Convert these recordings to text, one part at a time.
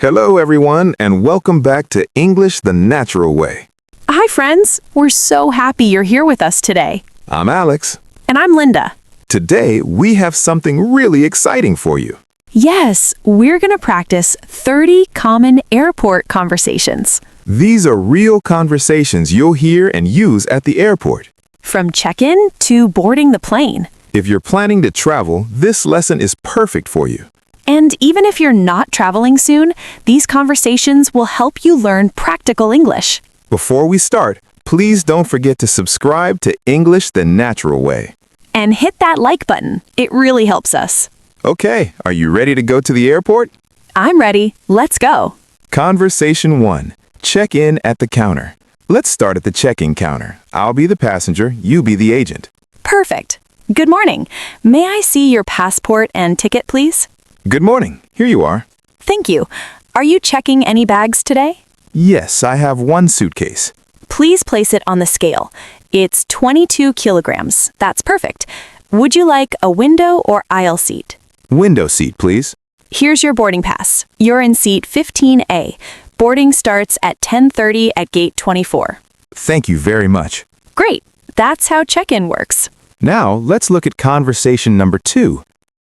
Hello, everyone, and welcome back to English the Natural Way. Hi, friends. We're so happy you're here with us today. I'm Alex. And I'm Linda. Today, we have something really exciting for you. Yes, we're going to practice 30 common airport conversations. These are real conversations you'll hear and use at the airport. From check-in to boarding the plane. If you're planning to travel, this lesson is perfect for you. And even if you're not traveling soon, these conversations will help you learn practical English. Before we start, please don't forget to subscribe to English the Natural Way. And hit that like button. It really helps us. Okay, are you ready to go to the airport? I'm ready. Let's go. Conversation 1. Check in at the counter. Let's start at the check-in counter. I'll be the passenger, you be the agent. Perfect. Good morning. May I see your passport and ticket, please? Good morning. Here you are. Thank you. Are you checking any bags today? Yes, I have one suitcase. Please place it on the scale. It's 22 kilograms. That's perfect. Would you like a window or aisle seat? Window seat, please. Here's your boarding pass. You're in seat 15A. Boarding starts at 10:30 at gate 24. Thank you very much. Great. That's how check-in works. Now, let's look at conversation number 2.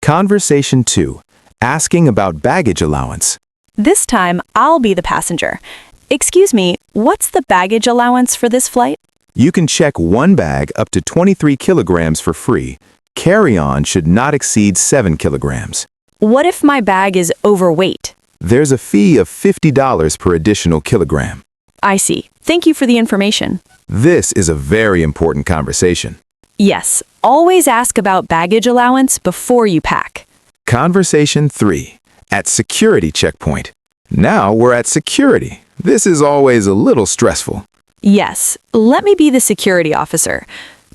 Conversation 2. Asking about baggage allowance. This time, I'll be the passenger. Excuse me, what's the baggage allowance for this flight? You can check one bag up to 23 kilograms for free. Carry-on should not exceed 7 kilograms. What if my bag is overweight? There's a fee of $50 per additional kilogram. I see. Thank you for the information. This is a very important conversation. Yes, always ask about baggage allowance before you pack. Conversation 3. At security checkpoint. Now we're at security. This is always a little stressful. Yes, let me be the security officer.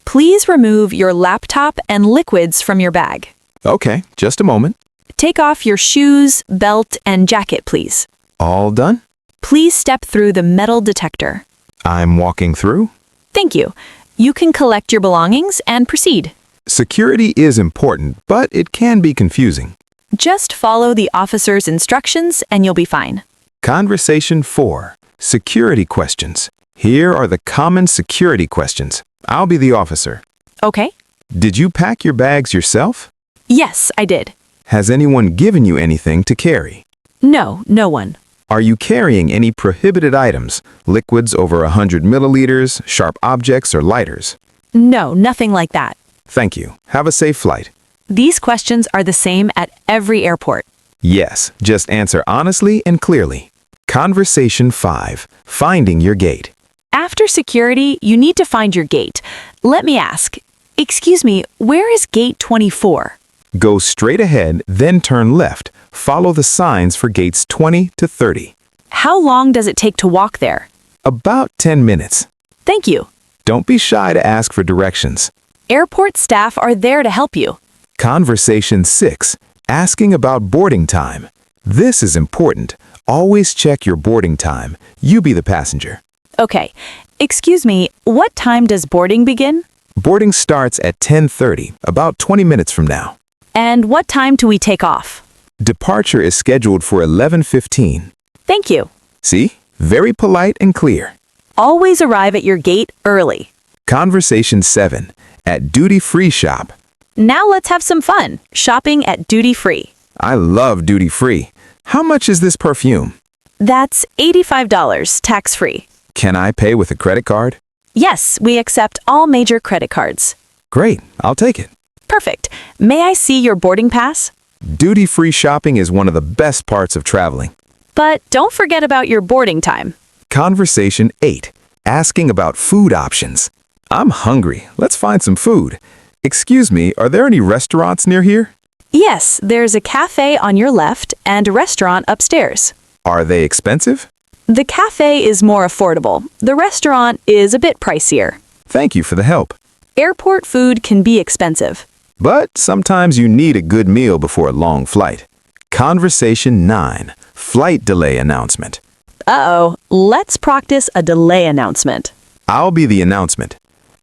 Please remove your laptop and liquids from your bag. Okay, just a moment. Take off your shoes, belt, and jacket, please. All done? Please step through the metal detector. I'm walking through. Thank you. You can collect your belongings and proceed. Security is important, but it can be confusing. Just follow the officer's instructions and you'll be fine. Conversation 4. Security questions. Here are the common security questions. I'll be the officer. Okay. Did you pack your bags yourself? Yes, I did. Has anyone given you anything to carry? No, no one. Are you carrying any prohibited items, liquids over 100 milliliters, sharp objects, or lighters? No, nothing like that. Thank you. Have a safe flight. These questions are the same at every airport. Yes, just answer honestly and clearly. Conversation 5. Finding your gate. After security, you need to find your gate. Let me ask, excuse me, where is gate 24? Go straight ahead, then turn left. Follow the signs for gates 20 to 30. How long does it take to walk there? About 10 minutes. Thank you. Don't be shy to ask for directions. Airport staff are there to help you. Conversation 6. Asking about boarding time. This is important. Always check your boarding time. You be the passenger. Okay. Excuse me, what time does boarding begin? Boarding starts at 10:30, about 20 minutes from now. And what time do we take off? Departure is scheduled for 11:15. Thank you. See? Very polite and clear. Always arrive at your gate early. Conversation 7. At duty-free shop. Now let's have some fun, shopping at Duty Free. I love duty-free. How much is this perfume? That's $85, tax-free. Can I pay with a credit card? Yes, we accept all major credit cards. Great, I'll take it. Perfect. May I see your boarding pass? Duty-free shopping is one of the best parts of traveling. But don't forget about your boarding time. Conversation 8. Asking about food options. I'm hungry. Let's find some food. Excuse me, are there any restaurants near here? Yes, there's a cafe on your left and a restaurant upstairs. Are they expensive? The cafe is more affordable. The restaurant is a bit pricier. Thank you for the help. Airport food can be expensive. But sometimes you need a good meal before a long flight. Conversation 9. Flight delay announcement. Uh-oh, let's practice a delay announcement. I'll be the announcement.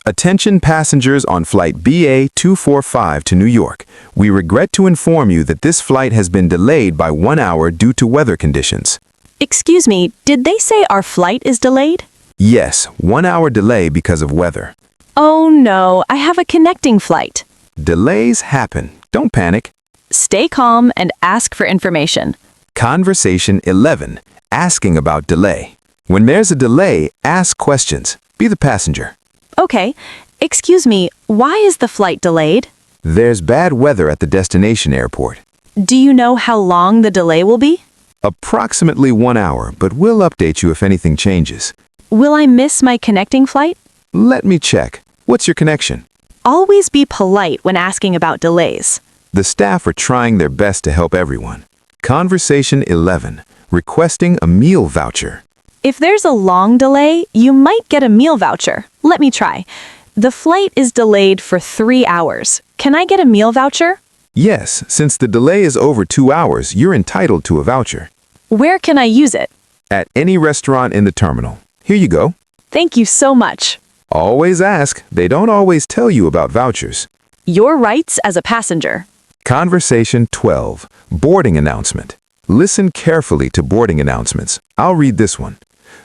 Attention passengers on flight BA245 to New York. We regret to inform you that this flight has been delayed by 1 hour due to weather conditions. Excuse me, did they say our flight is delayed? Yes, 1 hour delay because of weather. Oh no, I have a connecting flight. Delays happen. Don't panic. Stay calm and ask for information. Conversation 11. Asking about delay. When there's a delay, ask questions. Be the passenger. Okay, excuse me, why is the flight delayed? There's bad weather at the destination airport. Do you know how long the delay will be? Approximately 1 hour, but we'll update you if anything changes. Will I miss my connecting flight? Let me check. What's your connection? Always be polite when asking about delays. The staff are trying their best to help everyone. Conversation 11. Requesting a meal voucher. If there's a long delay, you might get a meal voucher. Let me try. The flight is delayed for 3 hours. Can I get a meal voucher? Yes, since the delay is over 2 hours, you're entitled to a voucher. Where can I use it? At any restaurant in the terminal. Here you go. Thank you so much. Always ask. They don't always tell you about vouchers. Your rights as a passenger. Conversation 12. Boarding announcement. Listen carefully to boarding announcements. I'll read this one.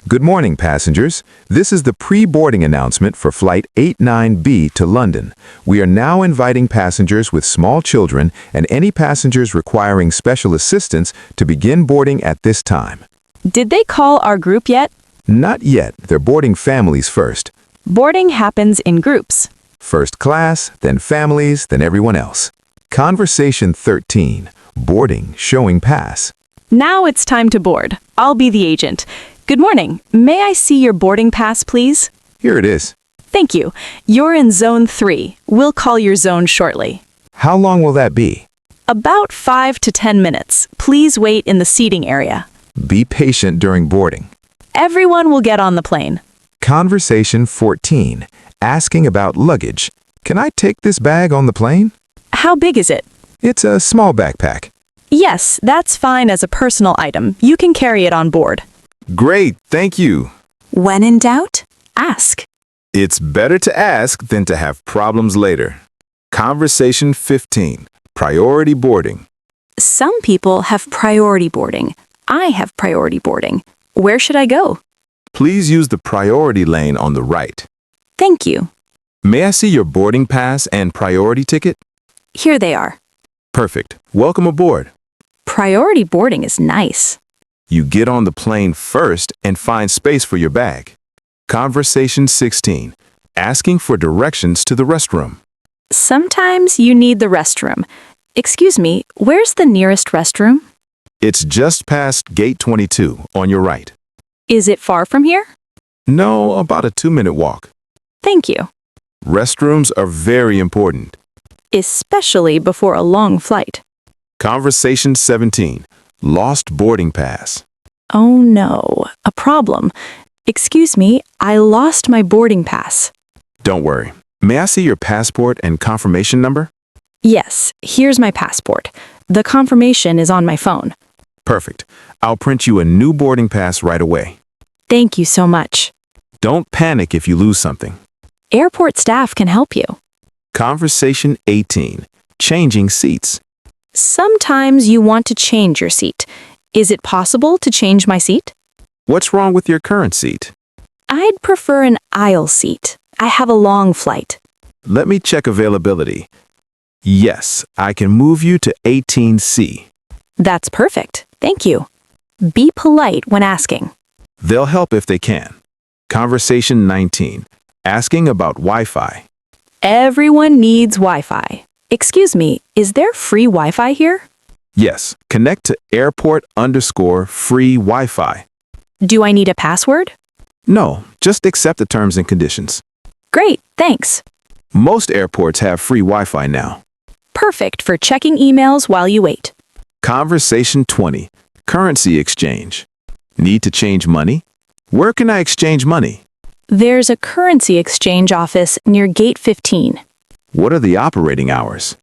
Good morning, passengers. This is the pre-boarding announcement for Flight 89B to London. We are now inviting passengers with small children and any passengers requiring special assistance to begin boarding at this time. Did they call our group yet? Not yet. They're boarding families first. Boarding happens in groups. First class, then families, then everyone else. Conversation 13. Boarding, showing pass. Now it's time to board. I'll be the agent. Good morning. May I see your boarding pass, please? Here it is. Thank you. You're in Zone 3. We'll call your zone shortly. How long will that be? About 5 to 10 minutes. Please wait in the seating area. Be patient during boarding. Everyone will get on the plane. Conversation 14. Asking about luggage. Can I take this bag on the plane? How big is it? It's a small backpack. Yes, that's fine as a personal item. You can carry it on board. Great, thank you. When in doubt, ask. It's better to ask than to have problems later. Conversation 15. Priority boarding. Some people have priority boarding. I have priority boarding. Where should I go? Please use the priority lane on the right. Thank you. May I see your boarding pass and priority ticket? Here they are. Perfect. Welcome aboard. Priority boarding is nice. You get on the plane first and find space for your bag. Conversation 16. Asking for directions to the restroom. Sometimes you need the restroom. Excuse me, where's the nearest restroom? It's just past gate 22 on your right. Is it far from here? No, about a 2-minute walk. Thank you. Restrooms are very important. Especially before a long flight. Conversation 17. Lost boarding pass. Oh no, a problem. Excuse me, I lost my boarding pass. Don't worry. May I see your passport and confirmation number? Yes, here's my passport. The confirmation is on my phone. Perfect. I'll print you a new boarding pass right away. Thank you so much. Don't panic if you lose something. Airport staff can help you. Conversation 18. Changing seats. Sometimes you want to change your seat. Is it possible to change my seat? What's wrong with your current seat? I'd prefer an aisle seat. I have a long flight. Let me check availability. Yes, I can move you to 18C. That's perfect. Thank you. Be polite when asking. They'll help if they can. Conversation 19. Asking about Wi-Fi. Everyone needs Wi-Fi. Excuse me, is there free Wi-Fi here? Yes, connect to airport_free Wi-Fi. Do I need a password? No, just accept the terms and conditions. Great, thanks. Most airports have free Wi-Fi now. Perfect for checking emails while you wait. Conversation 20. Currency exchange. Need to change money? Where can I exchange money? There's a currency exchange office near Gate 15. What are the operating hours?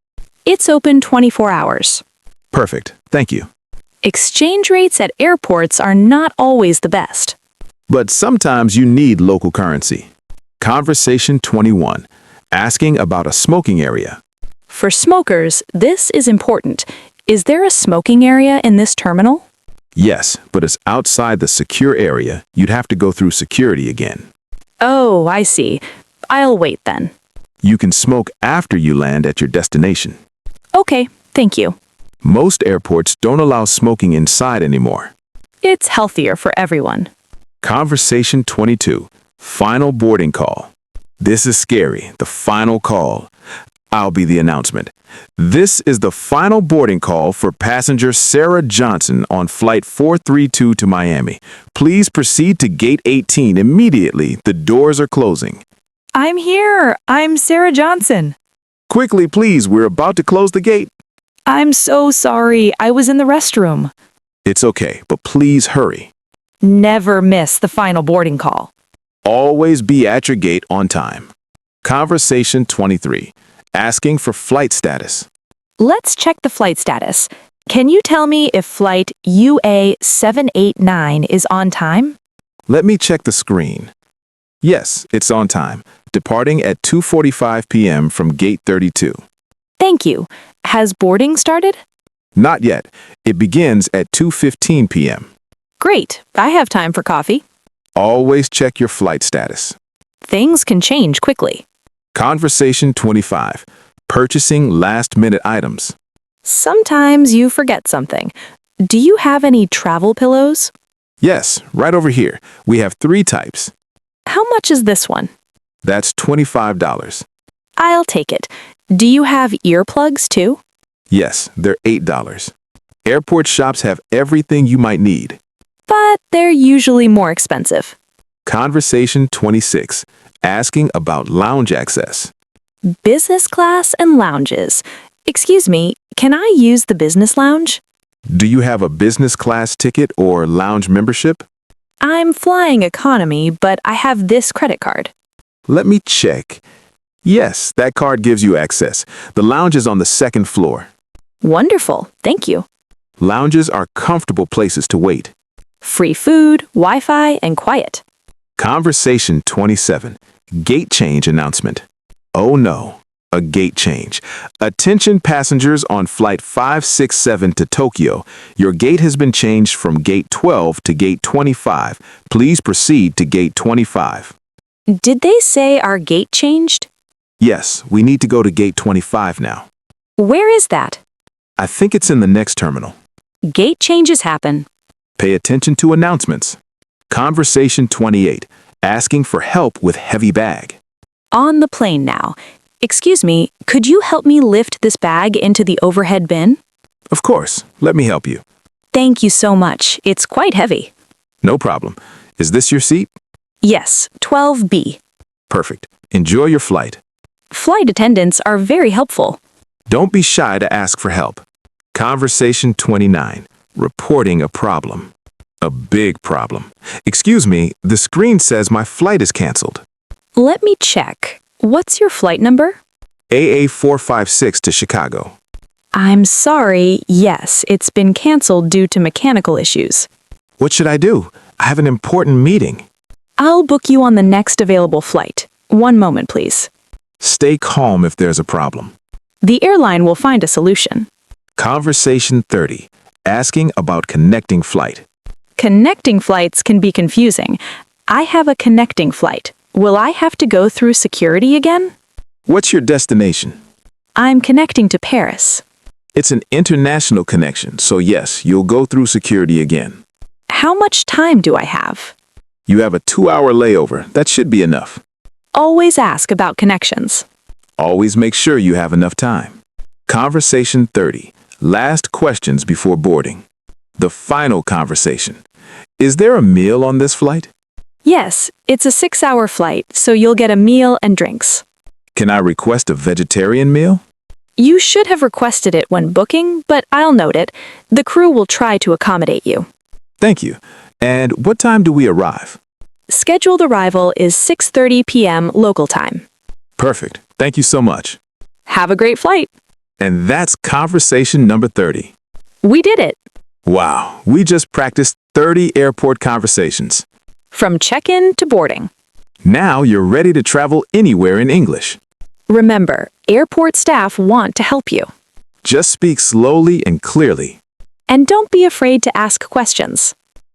It's open 24 hours. Perfect. Thank you. Exchange rates at airports are not always the best. But sometimes you need local currency. Conversation 21. Asking about a smoking area. For smokers, this is important. Is there a smoking area in this terminal? Yes, but it's outside the secure area. You'd have to go through security again. Oh, I see. I'll wait then. You can smoke after you land at your destination. Okay, thank you. Most airports don't allow smoking inside anymore. It's healthier for everyone. Conversation 22. Final boarding call. This is scary. The final call. I'll be the announcement. This is the final boarding call for passenger Sarah Johnson on Flight 432 to Miami. Please proceed to Gate 18 immediately. The doors are closing. I'm here. I'm Sarah Johnson. Quickly, please. We're about to close the gate. I'm so sorry. I was in the restroom. It's okay, but please hurry. Never miss the final boarding call. Always be at your gate on time. Conversation 23. Asking for flight status. Let's check the flight status. Can you tell me if flight UA 789 is on time? Let me check the screen. Yes, it's on time. Departing at 2:45 p.m. from Gate 32. Thank you. Has boarding started? Not yet. It begins at 2:15 p.m. Great. I have time for coffee. Always check your flight status. Things can change quickly. Conversation 25. Purchasing last-minute items. Sometimes you forget something. Do you have any travel pillows? Yes, right over here. We have 3 types. How much is this one? That's $25. I'll take it. Do you have earplugs too? Yes, they're $8. Airport shops have everything you might need. But they're usually more expensive. Conversation 26. Asking about lounge access. Business class and lounges. Excuse me, can I use the business lounge? Do you have a business class ticket or lounge membership? I'm flying economy, but I have this credit card. Let me check. Yes, that card gives you access. The lounge is on the 2nd floor. Wonderful, thank you. Lounges are comfortable places to wait. Free food, Wi-Fi, and quiet. Conversation 27. Gate change announcement. Oh no, a gate change. Attention passengers on Flight 567 to Tokyo. Your gate has been changed from Gate 12 to Gate 25. Please proceed to Gate 25. Did they say our gate changed? Yes, we need to go to Gate 25 now. Where is that? I think it's in the next terminal. Gate changes happen. Pay attention to announcements. Conversation 28. Asking for help with heavy bag. On the plane now. Excuse me, could you help me lift this bag into the overhead bin? Of course, let me help you. Thank you so much. It's quite heavy. No problem. Is this your seat? Yes, 12B. Perfect. Enjoy your flight. Flight attendants are very helpful. Don't be shy to ask for help. Conversation 29. Reporting a problem. A big problem. Excuse me, the screen says my flight is canceled. Let me check. What's your flight number? AA456 to Chicago. I'm sorry, yes, it's been canceled due to mechanical issues. What should I do? I have an important meeting. I'll book you on the next available flight. One moment, please. Stay calm if there's a problem. The airline will find a solution. Conversation 30. Asking about connecting flight. Connecting flights can be confusing. I have a connecting flight. Will I have to go through security again? What's your destination? I'm connecting to Paris. It's an international connection, so yes, you'll go through security again. How much time do I have? You have a 2-hour layover. That should be enough. Always ask about connections. Always make sure you have enough time. Conversation 30. Last questions before boarding. The final conversation. Is there a meal on this flight? Yes, it's a 6-hour flight, so you'll get a meal and drinks. Can I request a vegetarian meal? You should have requested it when booking, but I'll note it. The crew will try to accommodate you. Thank you. And what time do we arrive? Scheduled arrival is 6:30 p.m. local time. Perfect. Thank you so much. Have a great flight. And that's conversation number 30. We did it. Wow, we just practiced 30 airport conversations. From check-in to boarding. Now you're ready to travel anywhere in English. Remember, airport staff want to help you. Just speak slowly and clearly. And don't be afraid to ask questions.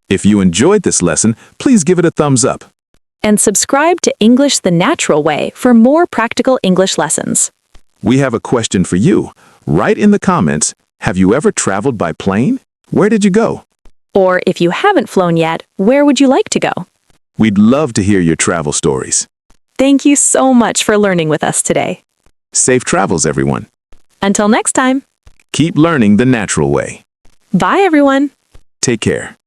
If you enjoyed this lesson, please give it a thumbs up. And subscribe to English the Natural Way for more practical English lessons. We have a question for you. Write in the comments, have you ever traveled by plane? Where did you go? Or if you haven't flown yet, where would you like to go? We'd love to hear your travel stories. Thank you so much for learning with us today. Safe travels, everyone. Until next time. Keep learning the natural way. Bye, everyone. Take care.